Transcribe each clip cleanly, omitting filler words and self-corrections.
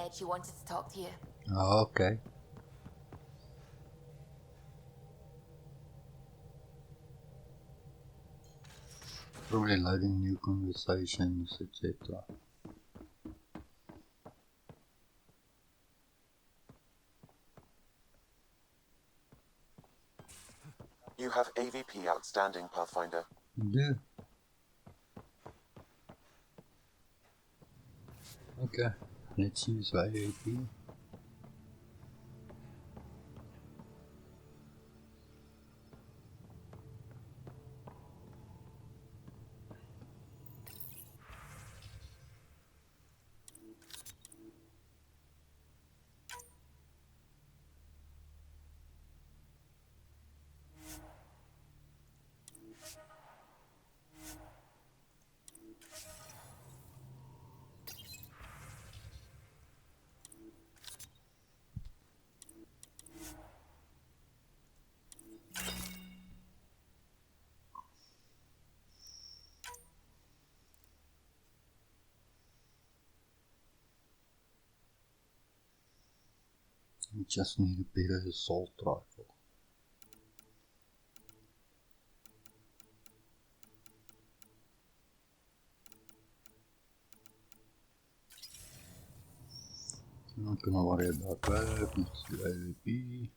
said she wanted to talk to you. Oh, okay. Probably loading new conversations, etc. You have AVP outstanding, Pathfinder. Yeah. Okay, let's use AAP. We just need a better assault rifle. I'm not gonna worry about that. Let's do AVP.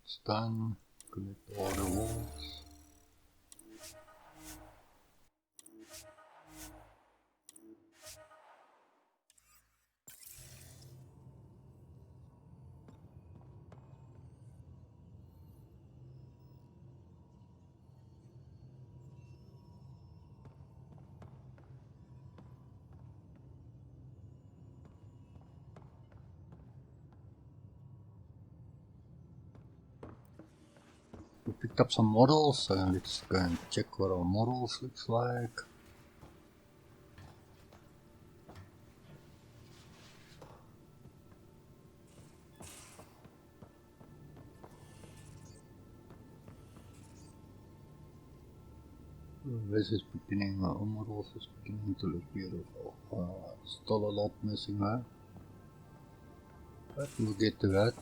It's done. Collect all the walls. We picked up some models, so let's go and check what our models looks like. This is beginning, our models is beginning to look beautiful. Still a lot missing there, but we'll get to that.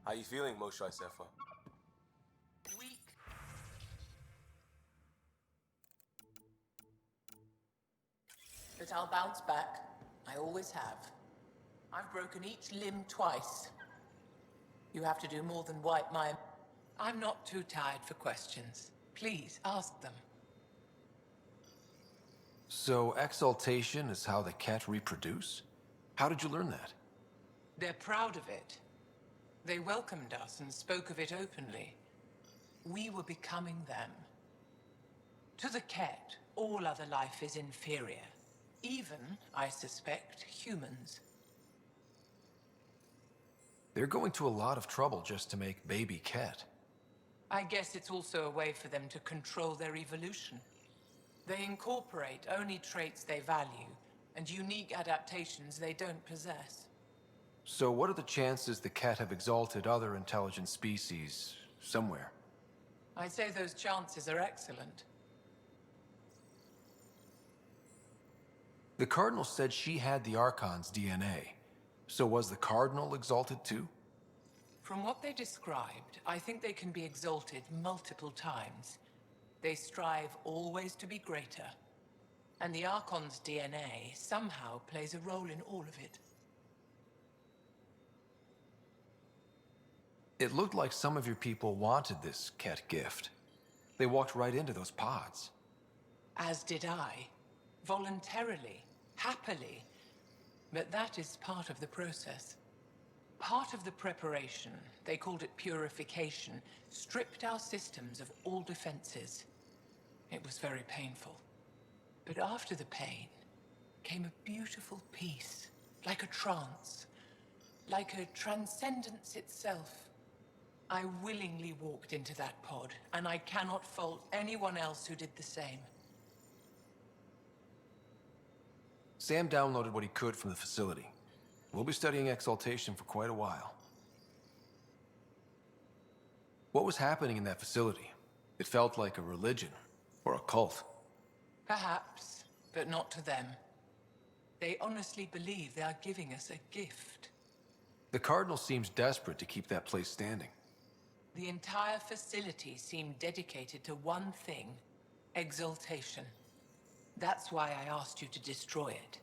How you feeling, Moshe Sefa? Weak. But I'll bounce back. I always have. I've broken each limb twice. You have to do more than wipe my... I'm not too tired for questions. Please, ask them. So, exaltation is how the cat reproduce? How did you learn that? They're proud of it. They welcomed us and spoke of it openly. We were becoming them. To the cat, all other life is inferior. Even, I suspect, humans. They're going to a lot of trouble just to make baby cat. I guess it's also a way for them to control their evolution. They incorporate only traits they value, and unique adaptations they don't possess. So what are the chances the cat have exalted other intelligent species somewhere? I'd say those chances are excellent. The Cardinal said she had the Archon's DNA. So was the Cardinal exalted too? From what they described, I think they can be exalted multiple times. They strive always to be greater. And the Archon's DNA somehow plays a role in all of it. It looked like some of your people wanted this cat gift. They walked right into those pods. As did I. Voluntarily. Happily. But that is part of the process. Part of the preparation, they called it purification, stripped our systems of all defenses. It was very painful. But after the pain came a beautiful peace, like a trance, like a transcendence itself. I willingly walked into that pod, and I cannot fault anyone else who did the same. Sam downloaded what he could from the facility. We'll be studying exaltation for quite a while. What was happening in that facility? It felt like a religion, or a cult. Perhaps, but not to them. They honestly believe they are giving us a gift. The Cardinal seems desperate to keep that place standing. The entire facility seemed dedicated to one thing: exaltation. That's why I asked you to destroy it,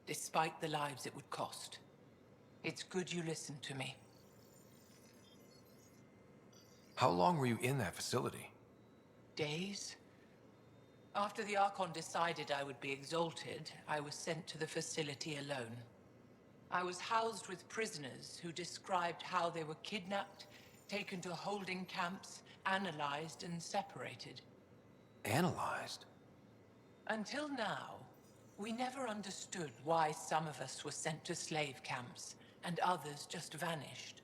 despite the lives it would cost. It's good you listened to me. How long were you in that facility? Days? After the Archon decided I would be exalted, I was sent to the facility alone. I was housed with prisoners who described how they were kidnapped, taken to holding camps, analyzed and separated. Analyzed? Until now, we never understood why some of us were sent to slave camps and others just vanished.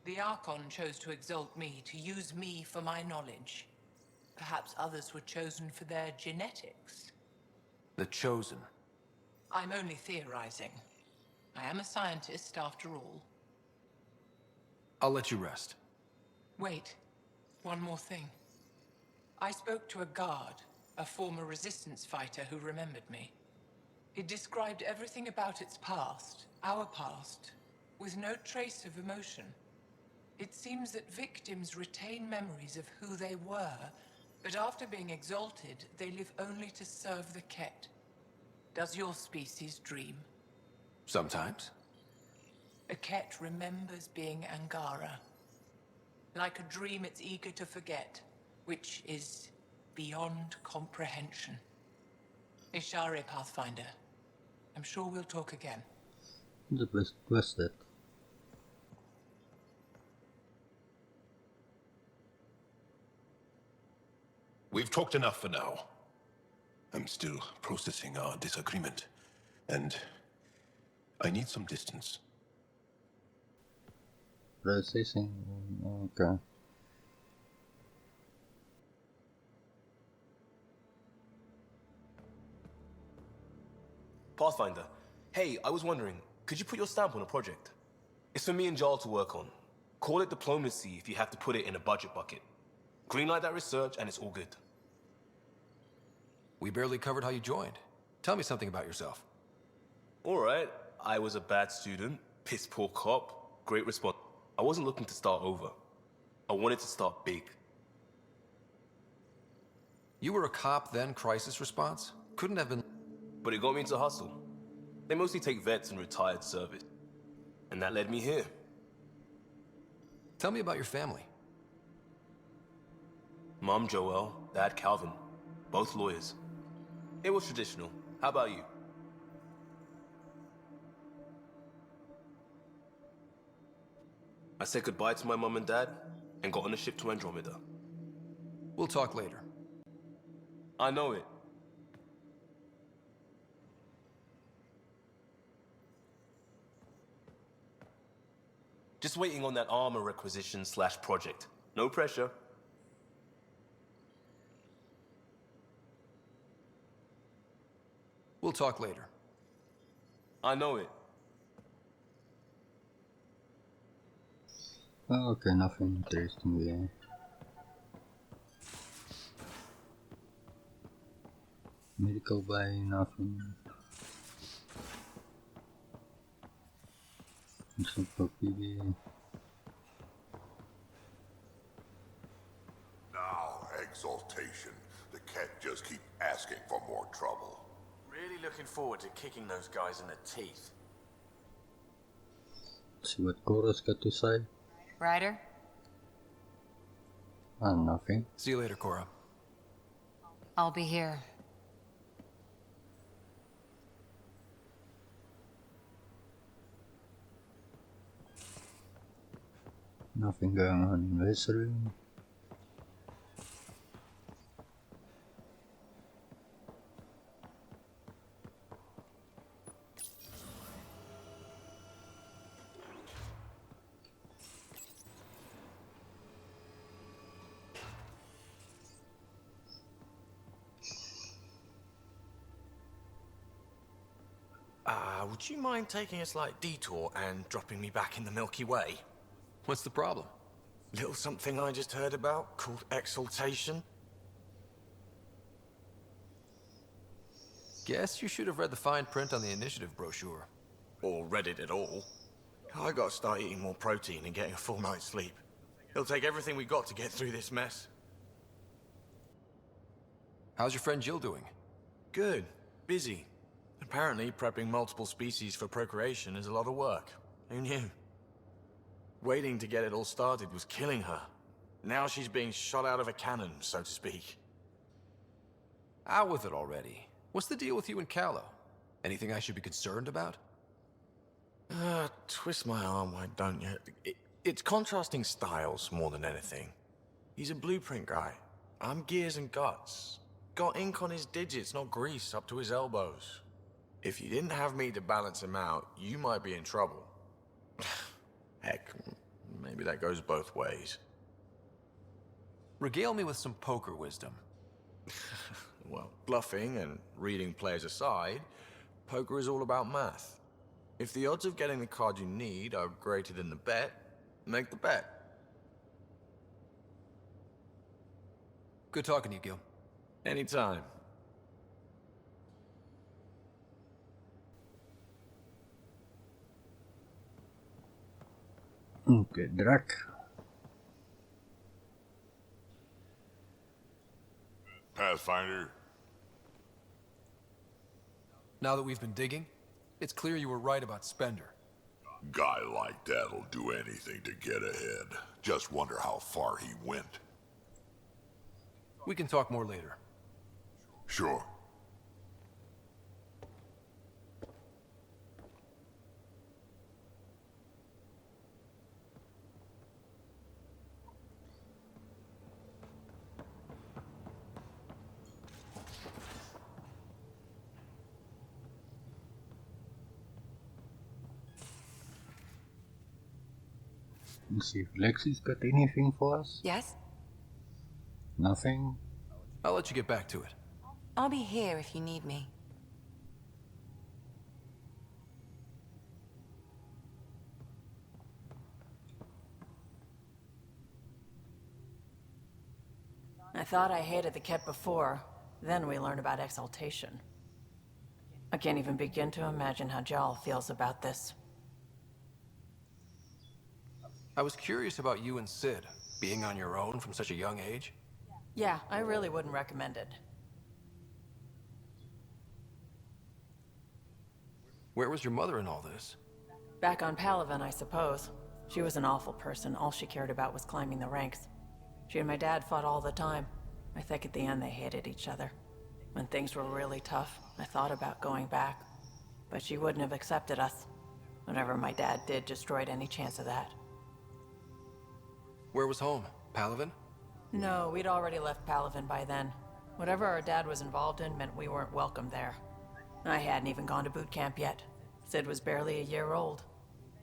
The Archon chose to exalt me, to use me for my knowledge. Perhaps others were chosen for their genetics. The Chosen. I'm only theorizing. I am a scientist, after all. I'll let you rest. Wait, one more thing. I spoke to a guard, a former resistance fighter who remembered me. It described everything about its past, our past, with no trace of emotion. It seems that victims retain memories of who they were, but after being exalted, they live only to serve the Ket. Does your species dream? Sometimes. A Ket remembers being Angara. Like a dream it's eager to forget, which is beyond comprehension. Ishare, Pathfinder. I'm sure we'll talk again. The best quest that. We've talked enough for now. I'm still processing our disagreement, and I need some distance. Processing. Okay. Pathfinder, hey, I was wondering, could you put your stamp on a project? It's for me and Jarl to work on. Call it diplomacy if you have to put it in a budget bucket. Greenlight that research and it's all good. We barely covered how you joined. Tell me something about yourself. Alright, I was a bad student, piss poor cop, great response. I wasn't looking to start over. I wanted to start big. You were a cop, then crisis response? Couldn't have been... But it got me into hustle. They mostly take vets and retired service. And that led me here. Tell me about your family. Mom Joelle, Dad Calvin, both lawyers. It was traditional. How about you? I said goodbye to my mom and dad and got on a ship to Andromeda. We'll talk later. I know it. Just waiting on that armor requisition / project. No pressure. We'll talk later. I know it. Okay, nothing interesting there. Medical bay, nothing. Some puppy there. Now, exaltation. The Ket just keep asking for more trouble. Really looking forward to kicking those guys in the teeth. See what Cora's got to say. Ryder? Nothing. See you later, Cora. I'll be here. Nothing going on in this room. Would you mind taking a slight detour and dropping me back in the Milky Way? What's the problem? Little something I just heard about called exaltation. Guess you should have read the fine print on the initiative brochure. Or read it at all. I gotta start eating more protein and getting a full night's sleep. It'll take everything we got to get through this mess. How's your friend Jill doing? Good. Busy. Apparently, prepping multiple species for procreation is a lot of work. Who knew? Waiting to get it all started was killing her. Now she's being shot out of a cannon, so to speak. Out with it already. What's the deal with you and Callow? Anything I should be concerned about? Twist my arm, why don't you? It's contrasting styles more than anything. He's a blueprint guy. I'm gears and guts. Got ink on his digits, not grease up to his elbows. If you didn't have me to balance him out, you might be in trouble. Heck, maybe that goes both ways. Regale me with some poker wisdom. Well, bluffing and reading players aside, poker is all about math. If the odds of getting the card you need are greater than the bet, make the bet. Good talking to you, Gil. Anytime. Oké, Drac. Pathfinder, Now that we've been digging, it's clear you were right about Spender. guy like that'll do anything to get ahead. Just wonder how far he went. We can talk more later. Sure. Let's see if Lexi's got anything for us. Yes? Nothing. I'll let you get back to it. I'll be here if you need me. I thought I hated the Ket before. Then we learned about exaltation. I can't even begin to imagine how Jal feels about this. I was curious about you and Sid, being on your own from such a young age. Yeah, I really wouldn't recommend it. Where was your mother in all this? Back on Palaven, I suppose. She was an awful person. All she cared about was climbing the ranks. She and my dad fought all the time. I think at the end they hated each other. When things were really tough, I thought about going back. But she wouldn't have accepted us. Whatever my dad did destroyed any chance of that. Where was home? Palaven? No, we'd already left Palaven by then. Whatever our dad was involved in meant we weren't welcome there. I hadn't even gone to boot camp yet. Sid was barely a year old.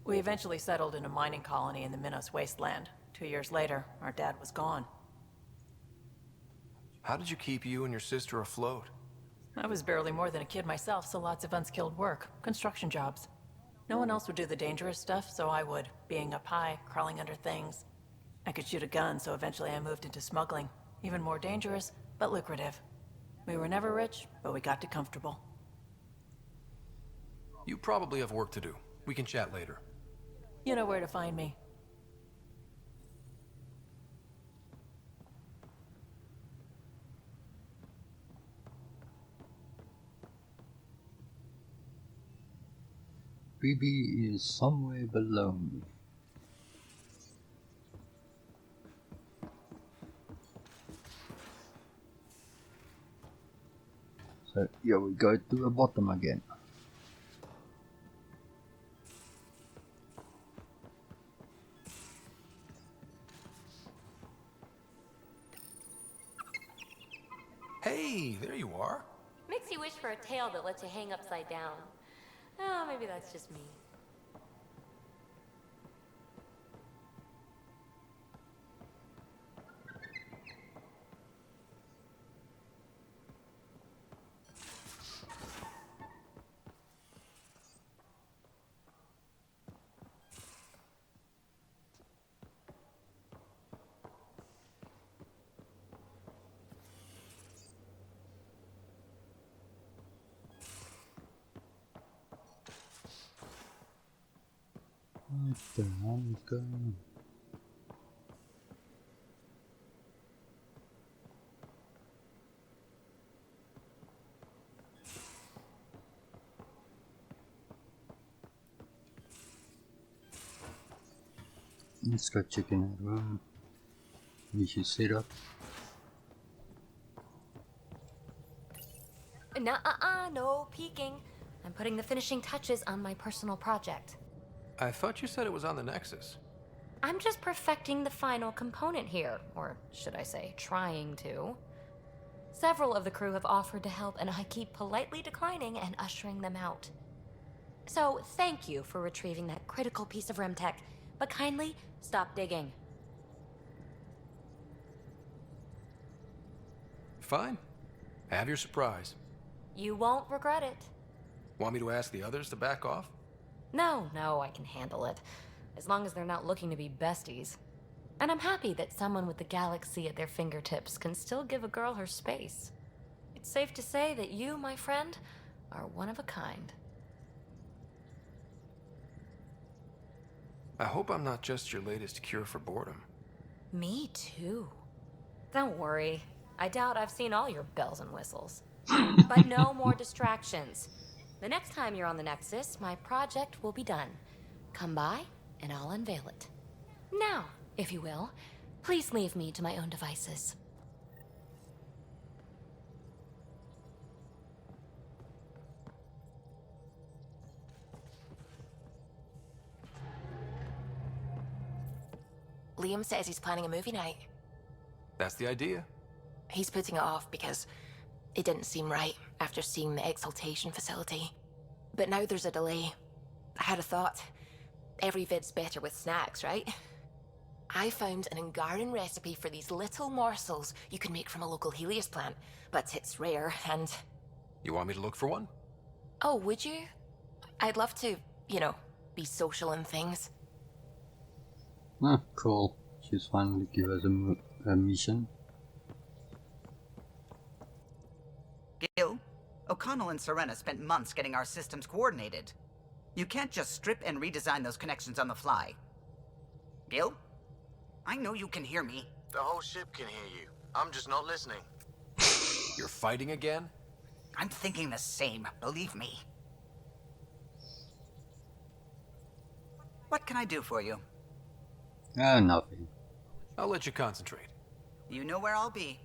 We eventually settled in a mining colony in the Minos wasteland. 2 years later, our dad was gone. How did you keep you and your sister afloat? I was barely more than a kid myself, so lots of unskilled work. Construction jobs. No one else would do the dangerous stuff, so I would. Being up high, crawling under things. I could shoot a gun, so eventually I moved into smuggling. Even more dangerous, but lucrative. We were never rich, but we got too comfortable. You probably have work to do. We can chat later. You know where to find me. BB is somewhere below me. So here we go to the bottom again. Hey, there you are. Makes you wish for a tail that lets you hang upside down. Oh, maybe that's just me. Danke. Let's go check in that room. We should set up. No peeking. I'm putting the finishing touches on my personal project. I thought you said it was on the Nexus. I'm just perfecting the final component here, or should I say, trying to. Several of the crew have offered to help, and I keep politely declining and ushering them out. So, thank you for retrieving that critical piece of Remtech, but kindly stop digging. Fine. Have your surprise. You won't regret it. Want me to ask the others to back off? No, I can handle it. As long as they're not looking to be besties. And I'm happy that someone with the galaxy at their fingertips can still give a girl her space. It's safe to say that you, my friend, are one of a kind. I hope I'm not just your latest cure for boredom. Me too. Don't worry. I doubt I've seen all your bells and whistles. But no more distractions. The next time you're on the Nexus, my project will be done. Come by, and I'll unveil it. Now, if you will, please leave me to my own devices. Liam says he's planning a movie night. That's the idea. He's putting it off because it didn't seem right after seeing the exaltation facility. But now there's a delay. I had a thought. Every vid's better with snacks, right? I found an Angaran recipe for these little morsels you can make from a local Helios plant, but it's rare and... You want me to look for one? Oh, would you? I'd love to, be social and things. Ah, cool. She's finally give us a mission. Gil, O'Connell and Serena spent months getting our systems coordinated. You can't just strip and redesign those connections on the fly. Gil? I know you can hear me. The whole ship can hear you. I'm just not listening. You're fighting again? I'm thinking the same, believe me. What can I do for you? Nothing. I'll let you concentrate. You know where I'll be.